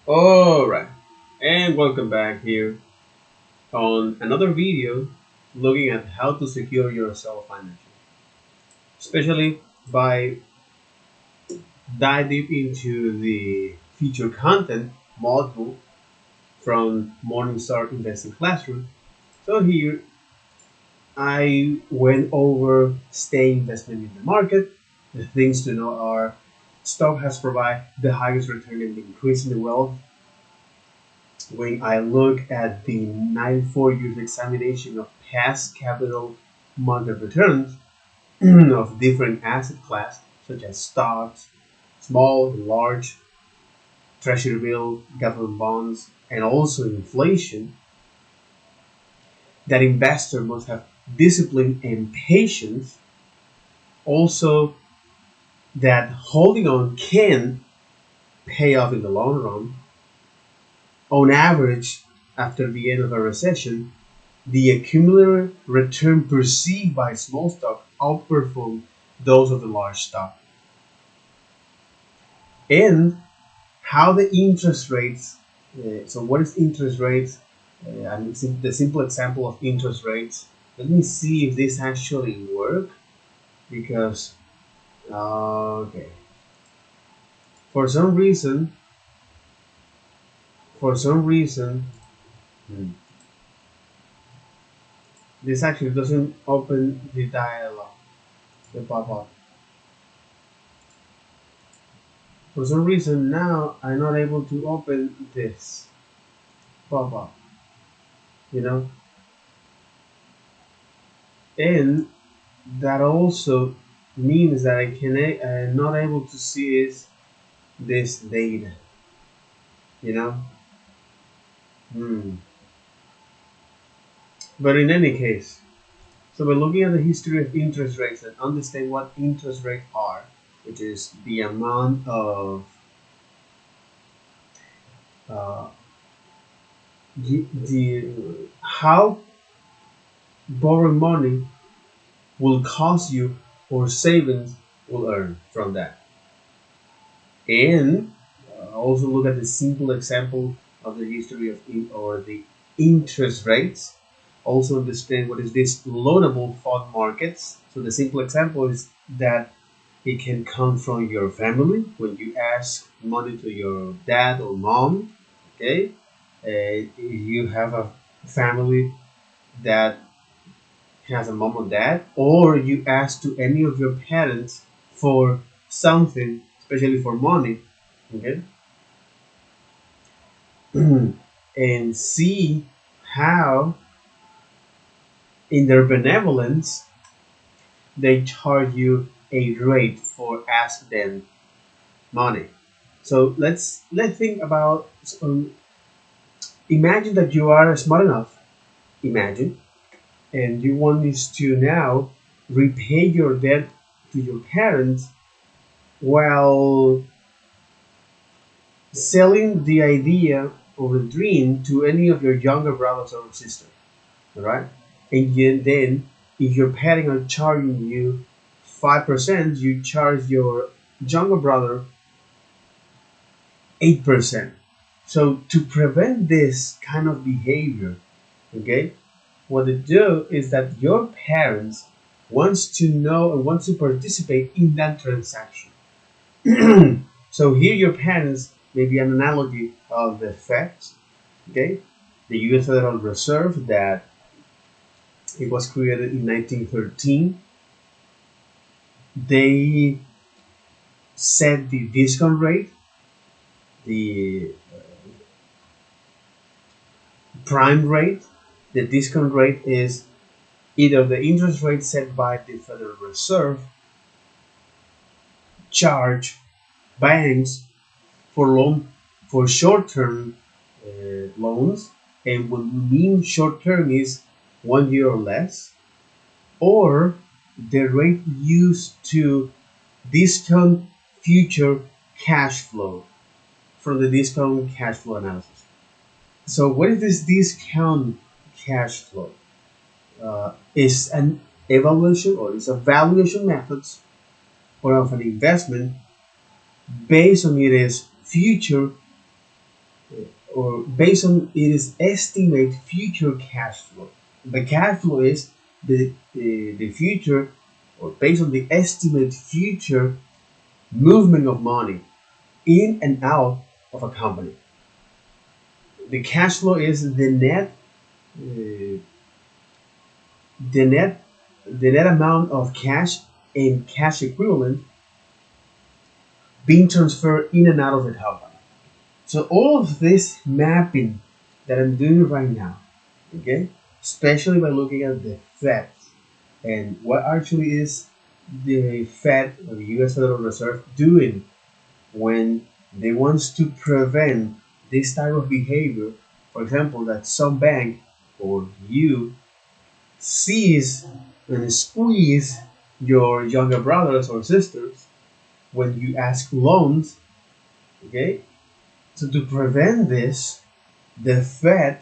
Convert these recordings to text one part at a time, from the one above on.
Alright, and welcome back here on another video looking at how to secure yourself financially, especially by dive deep into the feature content module from Morningstar Investing Classroom. So here I went over stay investment in the market. The things to know are stock has provided the highest return and increase in the wealth. When I look at the 94 years examination of past capital market returns of different asset class such as stocks, small and large, treasury bill, government bonds, and also inflation, that investor must have discipline and patience. Also, that holding on can pay off in the long run. On average, after the end of a recession, the accumulated return perceived by small stock outperform those of the large stock. And how the interest rates, so what is interest rates? And the simple example of interest rates. Let me see if this actually work because, okay, for some reason, for some reason, hmm, this actually doesn't open the dialog, the pop-up. For some reason now I'm not able to open this pop-up, you know, and that also means that I'm not able to see this data, you know. Hmm. But in any case, so we're looking at the history of interest rates and understand what interest rates are, which is the amount of uh, the how borrowing money will cost you or savings will earn from that. And also look at the simple example of the history of or the interest rates. Also understand what is this loanable fund markets. So the simple example is that it can come from your family when you ask money to your dad or mom. Okay, you have a family that has a mom or dad, or you ask to any of your parents for something, especially for money. Okay, and see how in their benevolence they charge you a rate for ask them money. So let's think about imagine that you are smart enough, imagine, and you want us to now repay your debt to your parents while selling the idea or the dream to any of your younger brothers or sisters. All right, and then if your parents are charging you 5%, you charge your younger brother 8%. So to prevent this kind of behavior, okay, what they do is that your parents wants to know and wants to participate in that transaction. So here your parents may be an analogy of the Fed, okay, the U.S. Federal Reserve that it was created in 1913. They set the discount rate, the prime rate. The discount rate is either the interest rate set by the Federal Reserve charge banks for loan for short-term loans, and what we mean short-term is 1 year or less, or the rate used to discount future cash flow from the discount cash flow analysis. So what is this discount cash flow? Is an evaluation or is a valuation methods or of an investment based on its future or based on its estimate future cash flow. The cash flow is the future, or based on the estimate future movement of money in and out of a company. The cash flow is uh, the net, the net amount of cash and cash equivalent being transferred in and out of the company. So all of this mapping that I'm doing right now, okay, especially by looking at the Fed and what actually is the Fed or the U.S. Federal Reserve doing when they wants to prevent this type of behavior. For example, that some bank or you seize and squeeze your younger brothers or sisters when you ask loans, okay? So to prevent this, the Fed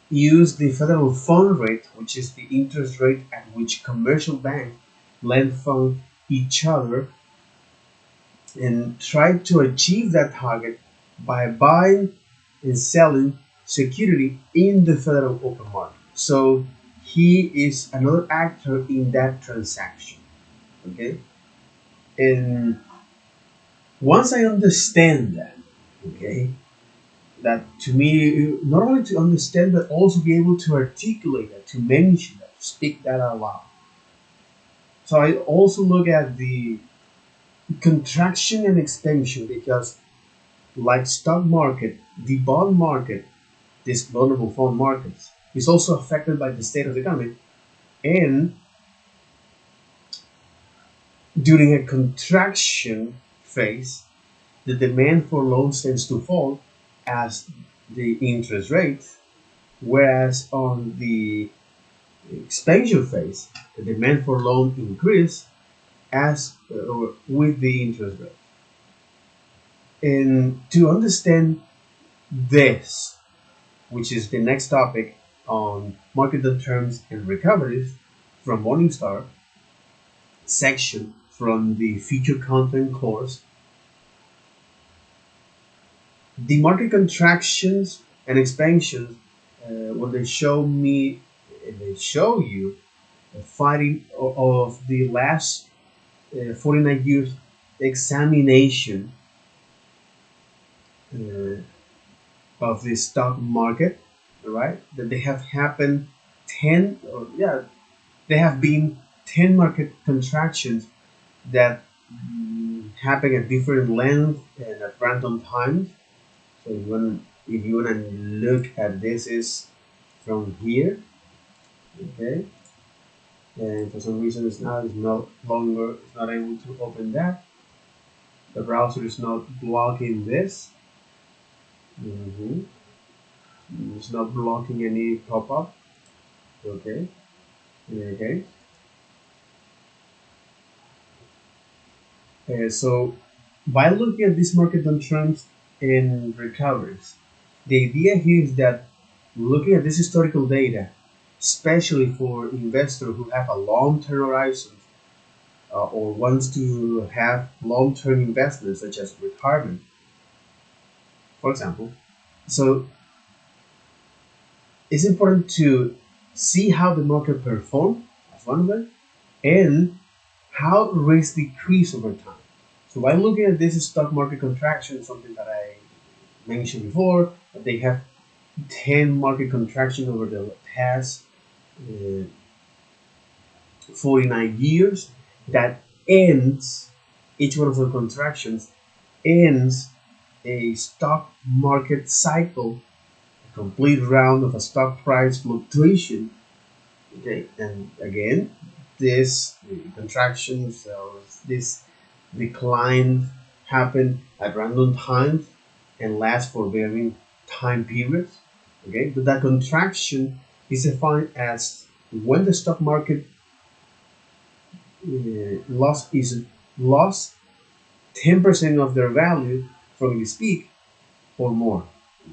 used the federal fund rate, which is the interest rate at which commercial banks lend from each other, and tried to achieve that target by buying and selling security in the federal open market. So he is another actor in that transaction. Okay, and once I understand that, okay, that to me, not only to understand but also be able to articulate that, to mention that, to speak that out loud. So I also look at the contraction and expansion because, like stock market, the bond market, these vulnerable fund markets, is also affected by the state of the economy. And during a contraction phase, the demand for loans tends to fall as the interest rate, whereas on the expansion phase, the demand for loan increase as with the interest rate. And to understand this, which is the next topic on market terms and recoveries from Morningstar section from the feature content course, the market contractions and expansions, when they show me, they show you the fighting of the last 49 years examination uh, of the stock market, right? That they have happened 10, or yeah, there have been 10 market contractions that happen at different lengths and at random times. So if you want to look at this is from here, okay? And for some reason it's not longer, it's not able to open that. The browser is not blocking this. It's not blocking any pop-up. Okay. Okay. So by looking at this market on trends and recoveries, the idea here is that looking at this historical data, especially for investors who have a long-term horizon or wants to have long-term investments such as retirement, for example. So it's important to see how the market performed as one of them and how rates decrease over time. So by looking at this stock market contraction, something that I mentioned before, that they have 10 market contraction over the past uh, 49 years, that ends, each one of the contractions ends a stock market cycle, a complete round of a stock price fluctuation. Okay, and again, this contractions or this decline happen at random times and last for varying time periods. Okay, but that contraction is defined as when the stock market lost 10% of their value from its peak or more,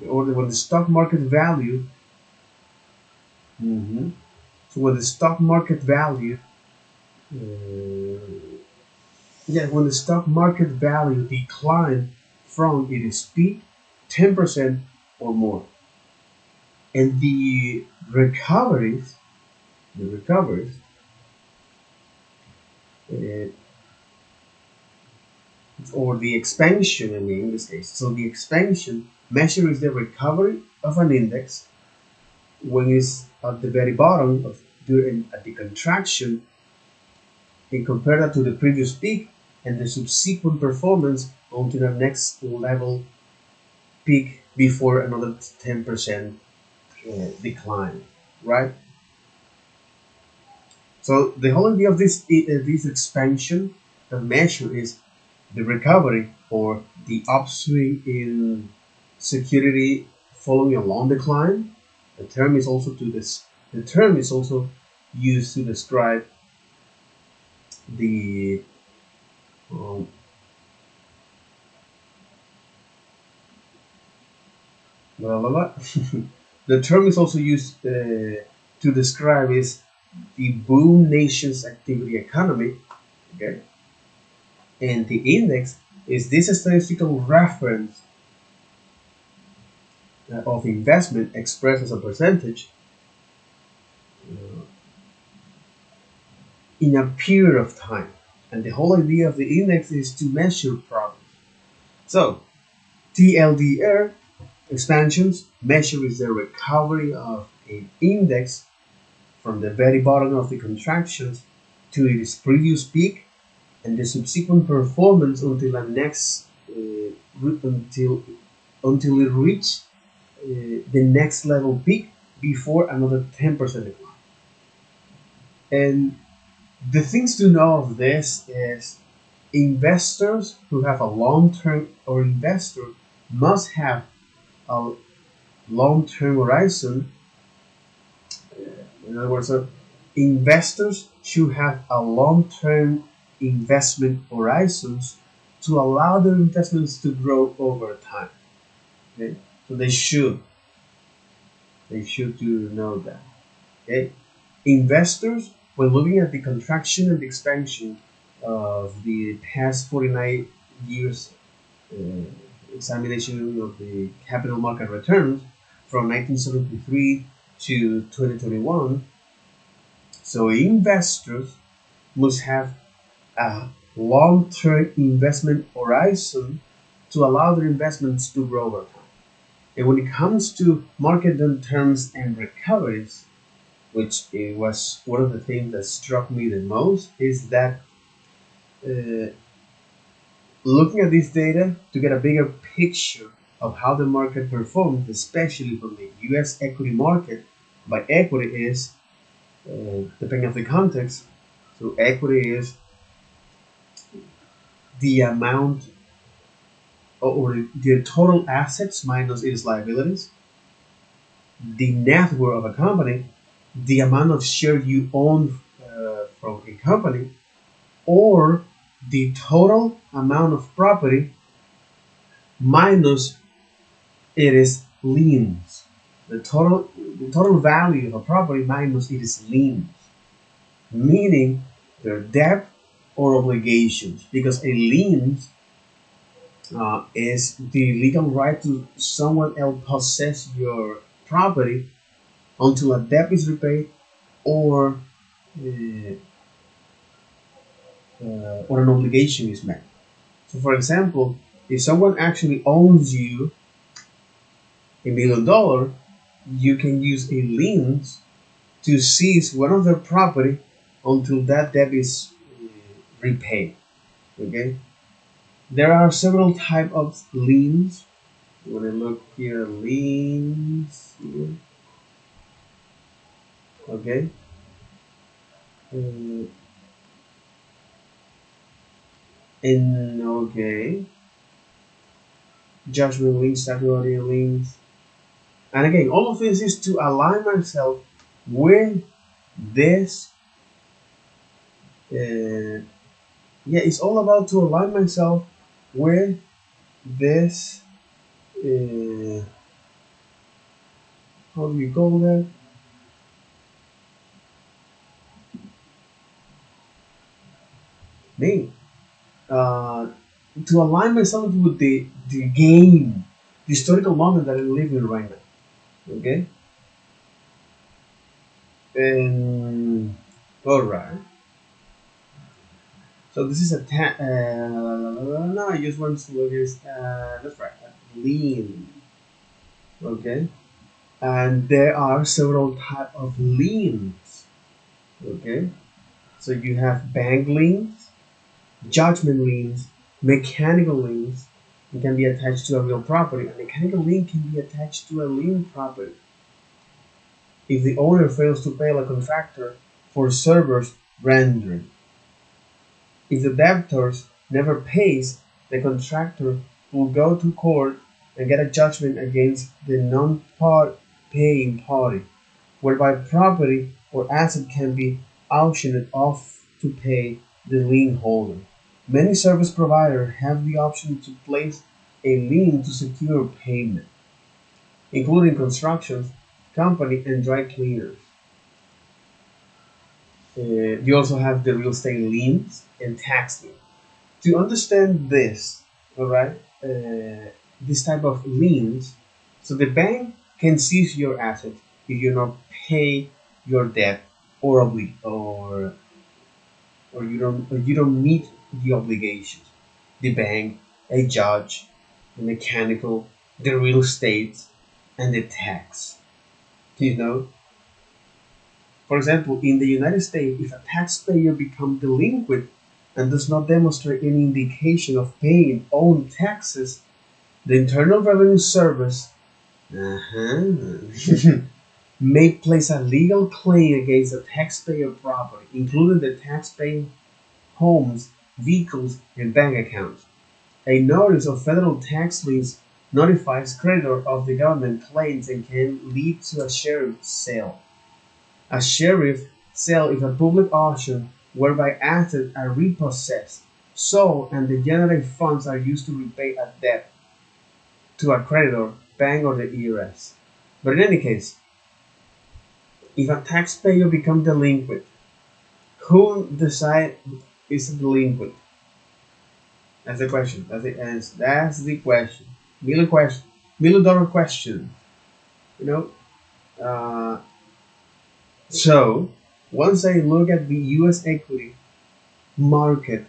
or when the stock market value. Mhm. So when the stock market value, when the stock market value declined from its peak 10% or more. And the recoveries, uh, or the expansion, I mean, in this case. So the expansion measures the recovery of an index when it's at the very bottom of during at the contraction and compare that to the previous peak and the subsequent performance onto the next level peak before another 10% decline, right? So the whole idea of this expansion, the measure is the recovery or the upswing in security following a long decline. The term is also used to describe the um, blah, blah, blah. The term is also used to describe is the boom nation's activity economy. Okay, and the index is this statistical reference of investment expressed as a percentage uh, in a period of time. And the whole idea of the index is to measure progress. So, TLDR expansions measures the recovery of an index from the very bottom of the contractions to its previous peak and the subsequent performance until the next until it reach the next level peak before another 10% decline. And the things to know of this is investors who have a long-term or investor must have a long-term horizon. In other words, investors should have a long-term investment horizons to allow their investments to grow over time. Okay, so they should do know that. Okay, investors, when looking at the contraction and the expansion of the past 49 years uh, examination of the capital market returns from 1973 to 2021, so investors must have a long-term investment horizon to allow their investments to grow over time. And when it comes to market terms and recoveries, which was one of the things that struck me the most, is that uh, looking at this data to get a bigger picture of how the market performs, especially from the U.S. equity market. By equity is, depending on the context, so equity is the amount or the total assets minus its liabilities, the net worth of a company, the amount of share you own from a company, or the total amount of property minus its liens. The total value of a property minus its liens, meaning their debt or obligations, because a lien is the legal right to someone else possess your property until a debt is repaid or uh, or an obligation is met. So, for example, if someone actually owns you $1 million, you can use a lien to seize one of their property until that debt is repaid. Okay, there are several types of liens. When I look here, liens here. Okay, uh, and okay, judgment liens, statutory liens, and again, all of this is to align myself with this. Uh, yeah, it's all about to align myself with this. Uh, how do you call that? Me. Uh, to align myself with the game, the historical moment that I'm living right now. Okay, and all right. So this is a no. I just want to look at that's right. Lean. Okay, and there are several type of liens. Okay, so you have bank liens, judgment liens, mechanical liens. It can be attached to a real property. A mechanical lien can be attached to a lien property if the owner fails to pay a contractor for servers rendered. If the debtors never pays, the contractor will go to court and get a judgment against the non-paying party, whereby property or asset can be auctioned off to pay the lien holder. Many service providers have the option to place a lien to secure payment, including construction company and dry cleaners. You also have the real estate liens and tax liens. To understand this, all right, this type of liens, so the bank can seize your asset if you not pay your debt or you don't meet the obligations. The bank, a judge, the mechanical, the real estate, and the tax. You know, for example, in the United States, if a taxpayer becomes delinquent and does not demonstrate any indication of paying own taxes, the Internal Revenue Service may place a legal claim against the taxpayer property, including the taxpaying homes, vehicles, and bank accounts. A notice of federal tax liens notifies creditor of the government claims and can lead to a sheriff sale. A sheriff sale is a public auction whereby assets are repossessed, sold, and the generated funds are used to repay a debt to a creditor, bank, or the IRS. But in any case, if a taxpayer becomes delinquent, who decides is a delinquent? That's the question. That's the answer. That's the question. Million dollar question. You know. So once I look at the U.S. equity market,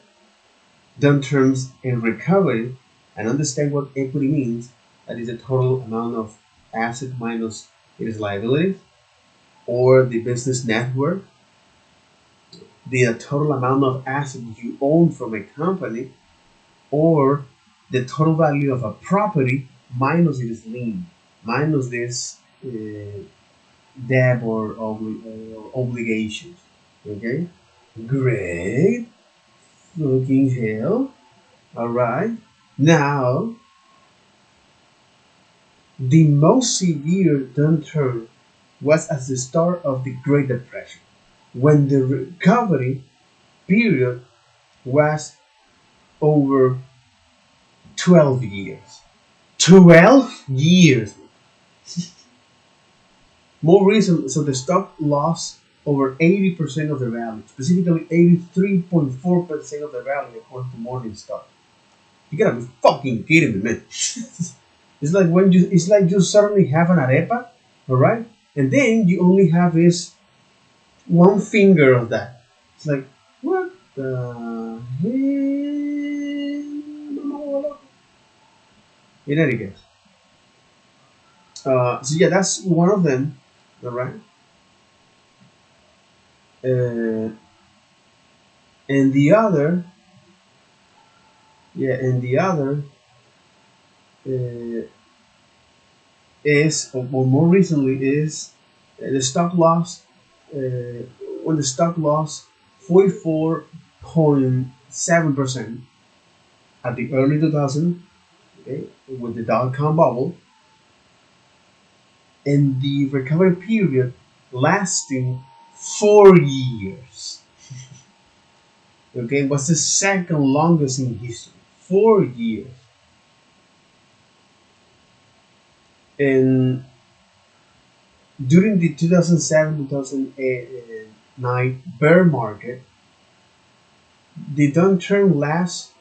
downturns and recovery, and understand what equity means, that is the total amount of asset minus its liabilities, or the business net worth, the total amount of assets you own from a company, or the total value of a property minus its lien, minus this debt or obligations. Okay, great, fucking hell. All right, now the most severe downturn was at the start of the Great Depression, when the recovery period was over 12 years. 12 years! More recently, so the stock lost over 80% of the value, specifically 83.4% of the value according to Morningstar. You gotta be fucking kidding me, man. It's like you suddenly have an arepa, alright? And then you only have this one finger of that. It's like, what the hell? In any case. So yeah, that's one of them, alright? And the other, uh, is, or more recently, is the stock loss. When the stock lost 44.7% at the early 2000, okay, with the dot-com bubble, and the recovery period lasting 4 years. Okay, was the second longest in history. 4 years. And during the 2007-2009 bear market, the downturn lasts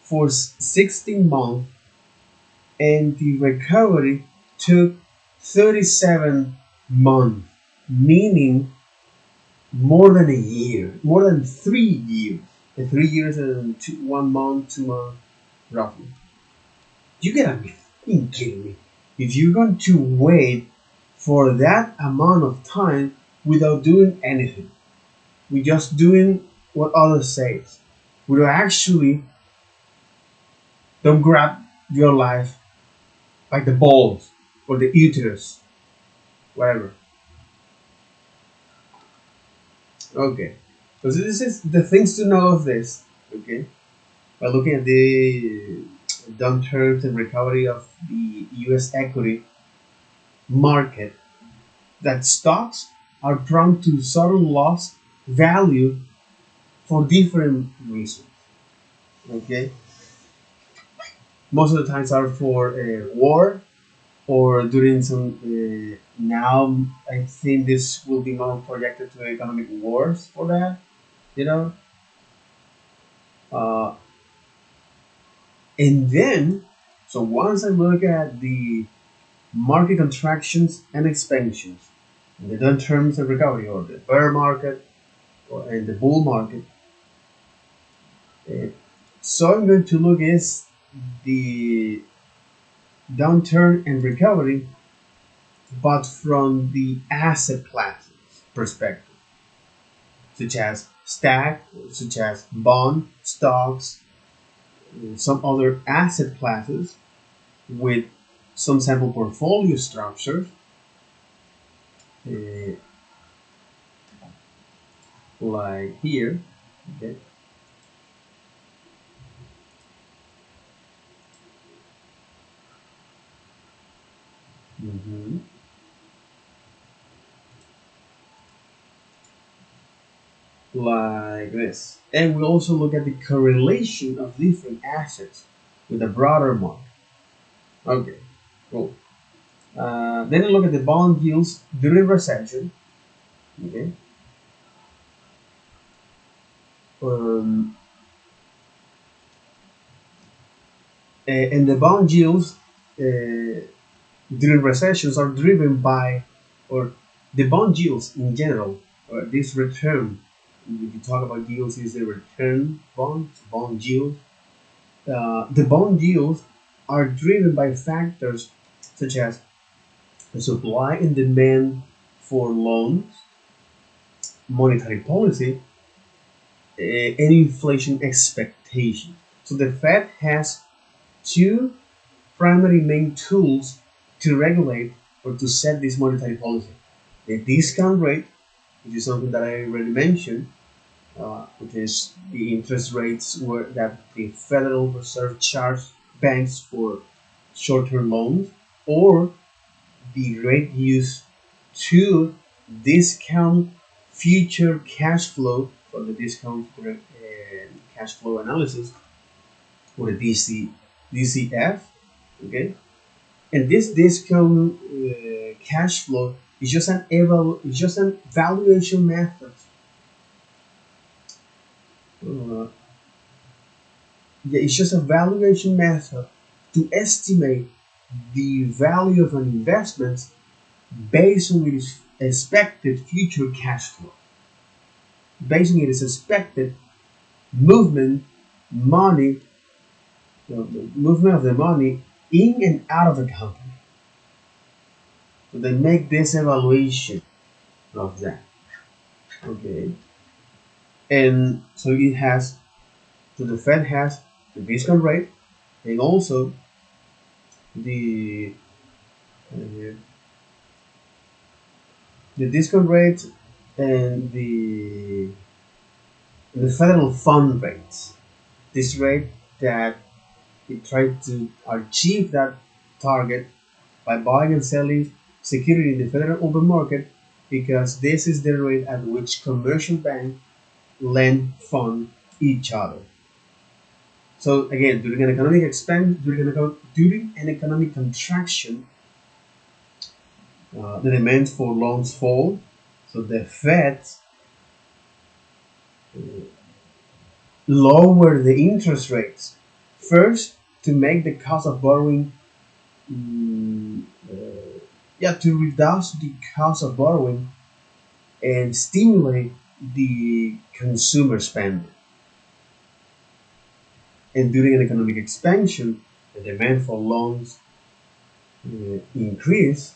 for 16 months and the recovery took 37 months, meaning more than a year, more than 3 years. 3 years and 1 month, 2 months, roughly. You gotta be fucking kidding me. If you're going to wait for that amount of time without doing anything, with just doing what others say, without actually don't grab your life like the balls or the uterus, whatever. Okay. So this is the things to know of this. Okay. By looking at the downturns and recovery of the U.S. equity market, that stocks are prone to sudden loss value for different reasons. Okay. Most of the times are for war or during some now I think this will be more projected to economic wars for that, you know. Uh, and then, so once I look at the market contractions and expansions, in the downturns and recovery, or the bear market, or and the bull market, uh, so I'm going to look is the downturn and recovery, but from the asset classes perspective, such as stack, such as bond, stocks, some other asset classes with some sample portfolio structures, uh, like here. Okay. Mhm. Like this. And we also look at the correlation of different assets with the broader market. Okay, cool. Then we look at the bond yields during recession. Okay. Um, and the bond yields during recessions are driven by, or the bond yields in general, or this return. If you talk about yields, is the return bond yield. The bond yields are driven by factors such as the supply and demand for loans, monetary policy, and inflation expectation. So the Fed has two primary main tools to regulate or to set this monetary policy. The discount rate, which is something that I already mentioned, which is the interest rates that the Federal Reserve charges banks for short-term loans, or the rate used to discount future cash flow for the discount cash flow analysis, or the DCF. Okay, and this discount cash flow is just it's just an valuation method. Uh, yeah, it's just a valuation method to estimate the value of an investment based on its expected future cash flow, based on its expected movement, money, the movement of the money in and out of the company. So they make this evaluation of that. Okay, and so it has, so the Fed has the discount rate and also the uh, the discount rate and the federal fund rates. This rate that it tried to achieve that target by buying and selling security in the federal open market, because this is the rate at which commercial banks lend fund each other. So again, during an economic during an economic contraction, the demand for loans fall. So the Fed lower the interest rates first to make the cost of borrowing mm, yeah, to reduce the cost of borrowing and stimulate the consumer spending. And during an economic expansion, the demand for loans increase,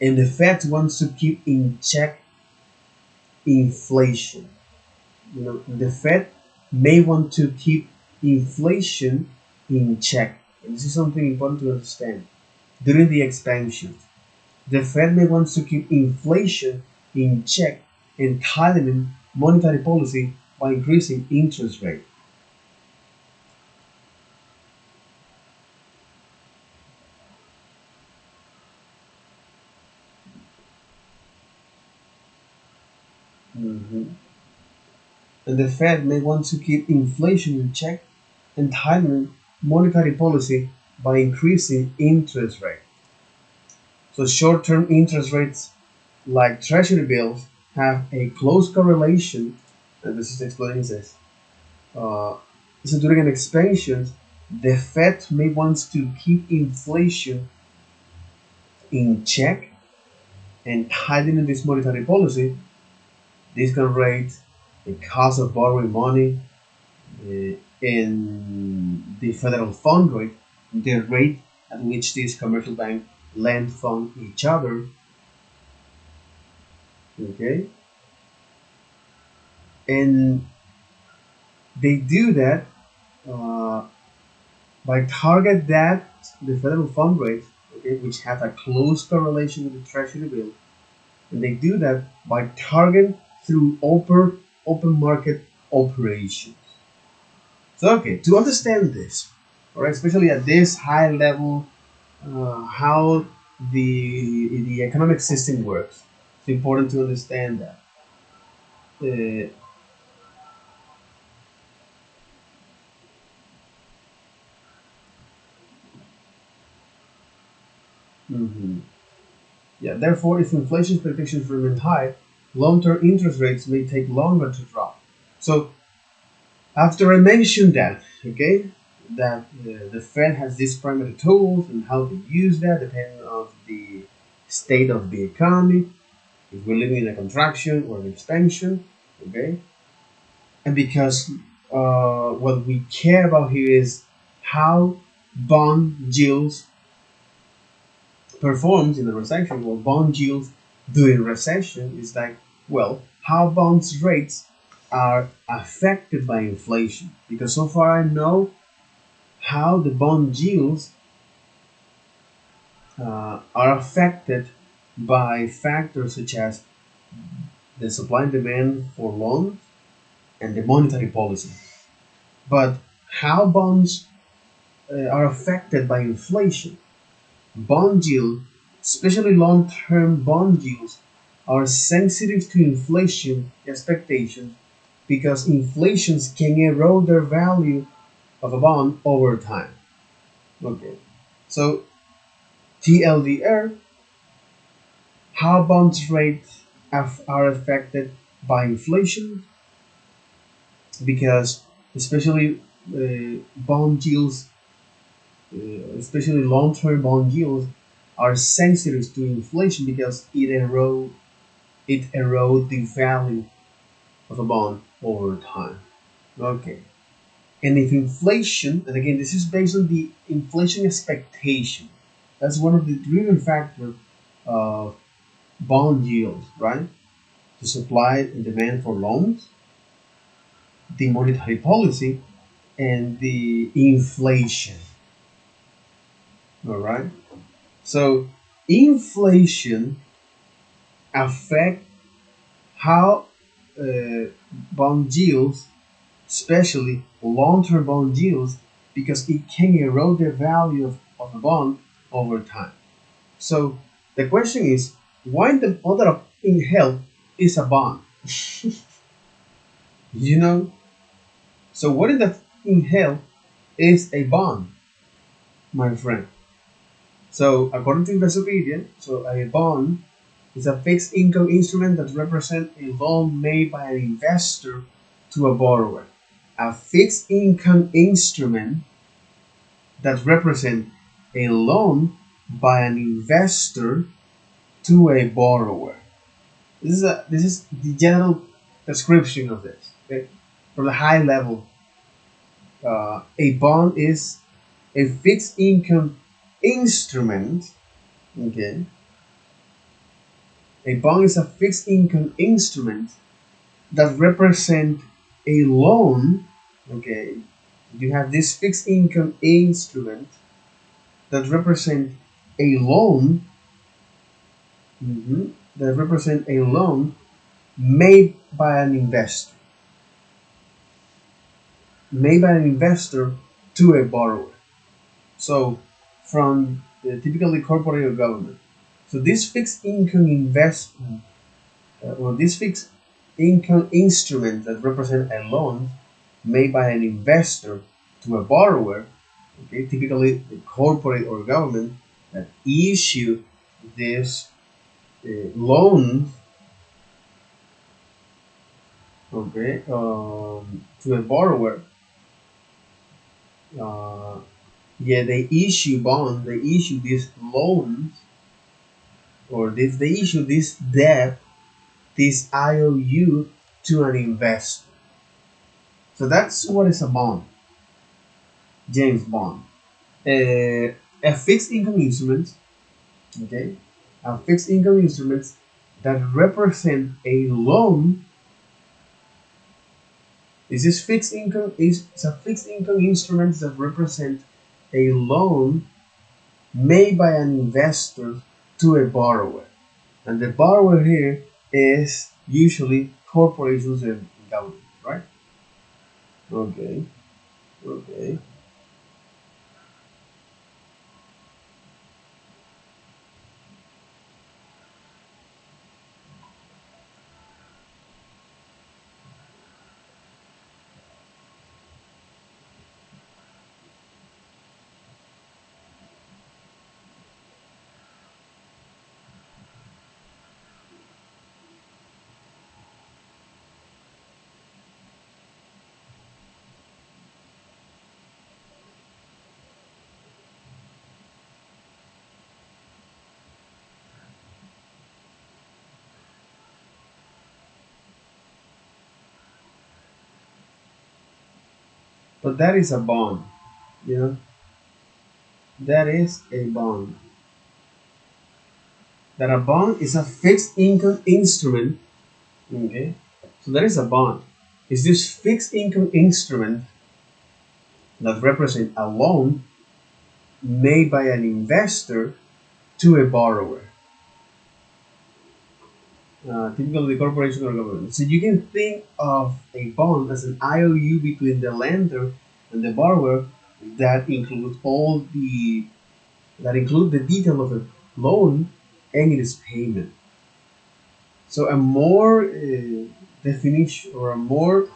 and the Fed wants to keep in check inflation. The Fed may want to keep inflation in check. And this is something important to understand. During the expansion, the Fed may want to keep inflation in check and tightening monetary policy by increasing interest rate. Mhm. And the Fed may want to keep inflation in check and tightening monetary policy by increasing interest rate. So short-term interest rates like treasury bills have a close correlation, and this is explaining this. Uh, so during an expansion, the Fed may want to keep inflation in check and tightening this monetary policy. This can rate the cost of borrowing money in the federal fund rate, the rate at which these commercial banks lend fund each other. Okay, and they do that uh, by target that the federal fund rate, okay, which has a close correlation with the treasury bill, and they do that by targeting through open market operations. So okay, to understand this, all right, especially at this high level, how the economic system works, it's important to understand that. Uh, mhm. Yeah, therefore, if inflation expectations remain high, long-term interest rates may take longer to drop. So after I mentioned that, okay, that the Fed has these primary tools and how to use that depending on the state of the economy, if we're living in a contraction or an expansion, okay, and because what we care about here is how bond yields performs in a recession. Well, bond yields during recession is like, well, how bonds rates are affected by inflation. Because so far I know how the bond yields are affected by factors such as the supply and demand for loans and the monetary policy. But how bonds are affected by inflation, bond yield, especially long-term bond yields, are sensitive to inflation expectations because inflations can erode their value of a bond over time. Okay, so TLDR, how bonds rates are affected by inflation because especially bond yields, especially long-term bond yields, are sensitive to inflation because it erodes the value of a bond over time. Okay. And if inflation, and again, this is based on the inflation expectation, that's one of the driven factors of bond yields, right? The supply and demand for loans, the monetary policy, and the inflation. All right. So inflation affect how uh, bond yields, especially long-term bond yields, because it can erode the value of a bond over time. So the question is, why the mother of in hell is a bond? You know? So what in the in hell is a bond, my friend? So according to Investopedia, so a bond is a fixed income instrument that represents a loan made by an investor to a borrower. A fixed income instrument that represent a loan by an investor to a borrower. This is the general description of this. Okay? From the high level, a bond is a fixed income instrument. Okay, a bond is a fixed income instrument that represent a loan. Okay, you have this fixed income instrument that represent a loan. That represent a loan made by an investor, to a borrower. So, from typically corporate or government. So this fixed income investment, or this fixed income instrument that represent a loan made by an investor to a borrower, okay, typically the corporate or government that issue this loan, okay, to a borrower. Uh, yeah, they issue bond, they issue these loans, or they issue this debt, this IOU to an investor. So that's what is a bond, James Bond. A fixed income instrument, okay, a fixed income instrument that represent a loan. Is this fixed income is it's a fixed income instrument that represent a loan made by an investor to a borrower, and the borrower here is usually corporations and government, right? Okay, okay. But that is a bond, you know. That is a bond. That a bond is a fixed income instrument. Okay, so that is a bond. Is this fixed income instrument that represent a loan made by an investor to a borrower, typically the corporation or government. So you can think of a bond as an IOU between the lender and the borrower that includes all the that include the detail of a loan and its payment. So a more definition or a more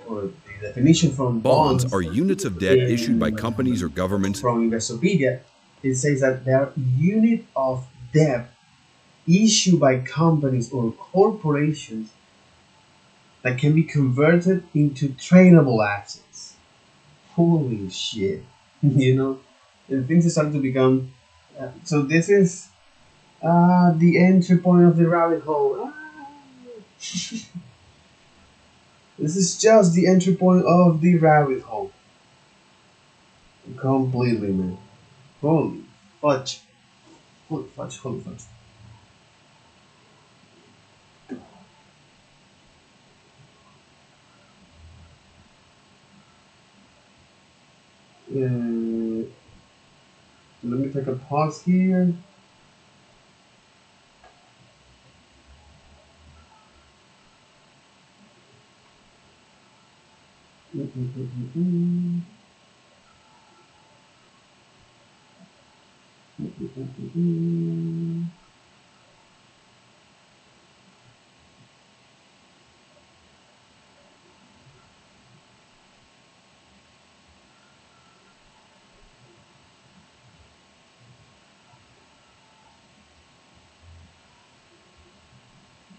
or the definition from Bonds bonds are units of debt issued by companies or in governments. from Investopedia, it says that they are unit of debt issued by companies or corporations that can be converted into tradable assets. Holy shit. You know, and things start to become. So this is the entry point of the rabbit hole. This is just the entry point of the rabbit hole. Completely, man. Holy fudge. Holy fudge, holy fudge. Let me take a pause here.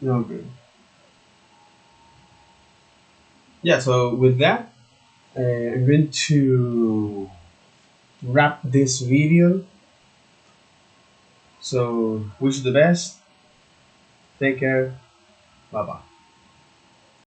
Okay. Yeah, so with that, I'm going to wrap this video. So wish you the best. Take care. Bye bye.